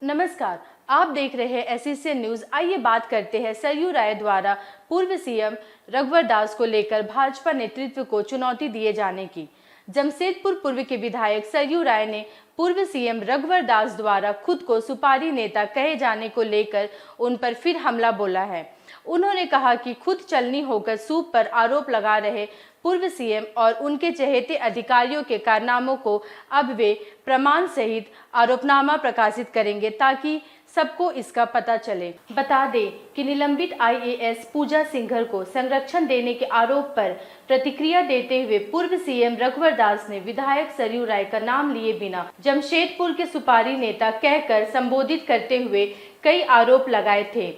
नमस्कार, आप देख रहे हैं एसएससी न्यूज। आइए बात करते हैं सरयू राय द्वारा पूर्व सीएम रघुवर दास को लेकर भाजपा नेतृत्व को चुनौती दिए जाने की। जमशेदपुर पूर्व के विधायक सरयू राय ने पूर्व सीएम रघुवर दास द्वारा खुद को सुपारी नेता कहे जाने को लेकर उन पर फिर हमला बोला है। उन्होंने कहा कि खुद चलनी होकर सूप पर आरोप लगा रहे पूर्व सीएम और उनके चहेते अधिकारियों के कारनामों को अब वे प्रमाण सहित आरोपनामा प्रकाशित करेंगे ताकि सबको इसका पता चले। बता दें कि निलंबित आईएएस पूजा सिंघल को संरक्षण देने के आरोप पर प्रतिक्रिया देते हुए पूर्व सीएम रघुवर दास ने विधायक सरयू राय का नाम लिए बिना जमशेदपुर के सुपारी नेता कहकर संबोधित करते हुए कई आरोप लगाए थे।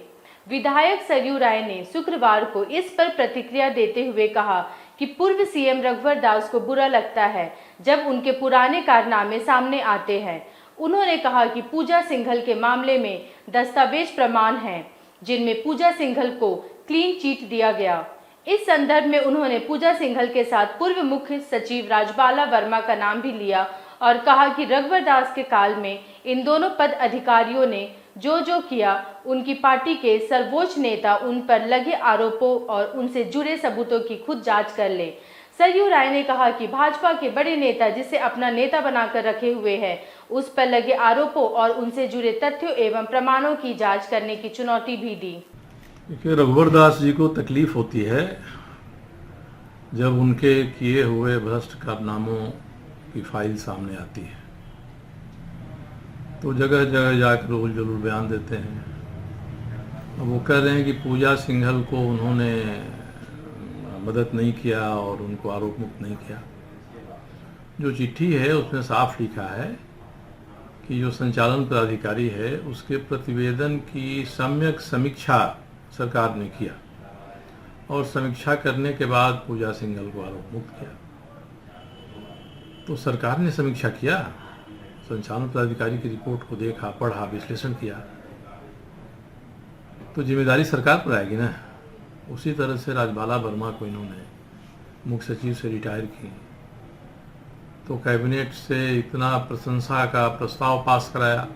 विधायक सरयू राय ने शुक्रवार को इस पर प्रतिक्रिया देते हुए कहा कि पूर्व सीएम रघुवर दास को बुरा लगता है जब उनके पुराने कारनामे सामने आते हैं। उन्होंने कहा कि पूजा सिंघल के मामले में दस्तावेज प्रमाण हैं जिनमें पूजा सिंघल को क्लीन चिट दिया गया। इस संदर्भ में उन्होंने पूजा सिंघल के साथ पूर्व मुख्य सचिव राजबाला वर्मा का नाम भी लिया और कहा कि रघुवर दास के काल में इन दोनों पद अधिकारियों ने जो किया, उनकी पार्टी के सर्वोच्च नेता उन पर लगे आरोपों और उनसे जुड़े सबूतों की खुद जांच कर ले। सरयू राय ने कहा कि भाजपा के बड़े नेता जिसे अपना नेता बनाकर रखे हुए हैं, उस पर लगे आरोपों और उनसे जुड़े तथ्यों एवं प्रमाणों की जांच करने की चुनौती भी दी। देखिए, रघुवर दास जी को तकलीफ होती है जब उनके किए हुए भ्रष्ट कारनामों की फाइल सामने आती है, तो जगह जगह जाकर रोल जरूर बयान देते हैं। अब वो कह रहे हैं कि पूजा सिंघल को उन्होंने मदद नहीं किया और उनको आरोप मुक्त नहीं किया। जो चिट्ठी है उसमें साफ लिखा है कि जो संचालन पदाधिकारी है उसके प्रतिवेदन की सम्यक समीक्षा सरकार ने किया और समीक्षा करने के बाद पूजा सिंघल को आरोप मुक्त किया। तो सरकार ने समीक्षा किया, संचालन पदाधिकारी की रिपोर्ट को देखा, पढ़ा, विश्लेषण किया, तो जिम्मेदारी सरकार पर आएगी ना। उसी तरह से राजबाला वर्मा को इन्होंने मुख्य सचिव से रिटायर की, तो कैबिनेट से इतना प्रशंसा का प्रस्ताव पास कराया।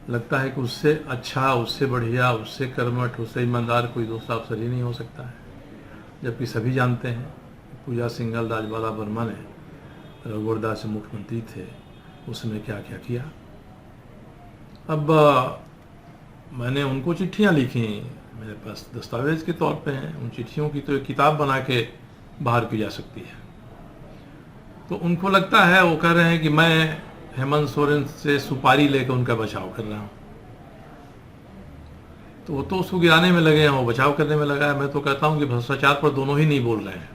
लगता है कि उससे अच्छा, उससे बढ़िया, उससे कर्मठ, उससे ईमानदार कोई दूसरा अफसर ही नहीं हो सकता है। जबकि सभी जानते हैं पूजा सिंघल, राजबाला वर्मा ने रघुवर दास मुख्यमंत्री थे, उसने क्या क्या किया। अब मैंने उनको चिट्ठियां लिखी, मेरे पास दस्तावेज के तौर पे हैं। उन चिट्ठियों की तो एक किताब बना के बाहर की जा सकती है। तो उनको लगता है, वो कह रहे हैं कि मैं हेमंत सोरेन से सुपारी लेकर उनका बचाव कर रहा हूं। तो वो तो उसको गिराने में लगे हैं, वो बचाव करने में लगा है। मैं तो कहता हूं कि भ्रष्टाचार पर दोनों ही नहीं बोल रहे हैं।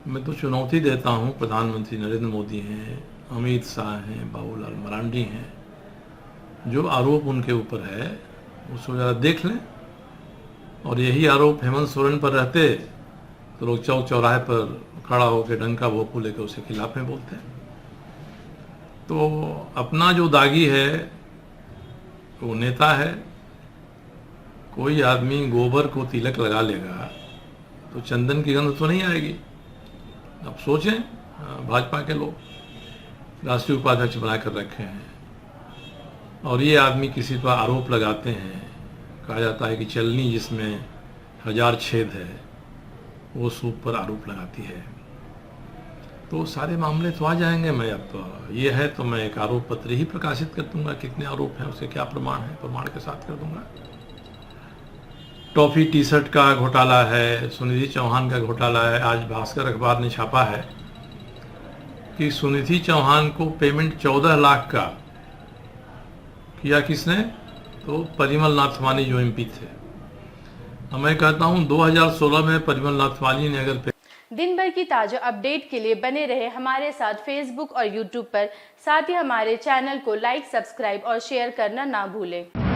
मैं तो चुनौती देता हूं, प्रधानमंत्री नरेंद्र मोदी हैं, अमित शाह हैं, बाबूलाल मरांडी हैं, जो आरोप उनके ऊपर है उसको ज़रा देख लें। और यही आरोप हेमंत सोरेन पर रहते तो लोग चौक चौराहे पर खड़ा होकर डंका भोपू लेकर उसके खिलाफ में बोलते हैं। तो अपना जो दागी है वो नेता है। कोई आदमी गोबर को तिलक लगा लेगा तो चंदन की गंध तो नहीं आएगी। अब सोचें, भाजपा के लोग राष्ट्रीय उपाध्यक्ष बनाकर रखे हैं और ये आदमी किसी पर आरोप लगाते हैं। कहा जाता है कि चलनी जिसमें 1000 छेद है वो सूप पर आरोप लगाती है। तो सारे मामले तो आ जाएंगे। मैं अब ये है तो मैं एक आरोप पत्र ही प्रकाशित कर दूंगा, कितने आरोप हैं, उसे क्या प्रमाण है, प्रमाण के साथ कर दूंगा। टॉफी टी शर्ट का घोटाला है, सुनिधि चौहान का घोटाला है। आज भास्कर अखबार ने छापा है कि सुनिधि चौहान को पेमेंट 14 लाख का किया किसने, तो परिमल नाथवानी जो एमपी थे। मैं कहता हूं 2016 में परिमल नाथवानी ने अगर दिन भर की ताजा अपडेट के लिए बने रहे हमारे साथ फेसबुक और यूट्यूब पर। साथ ही हमारे चैनल को लाइक, सब्सक्राइब और शेयर करना ना भूलें।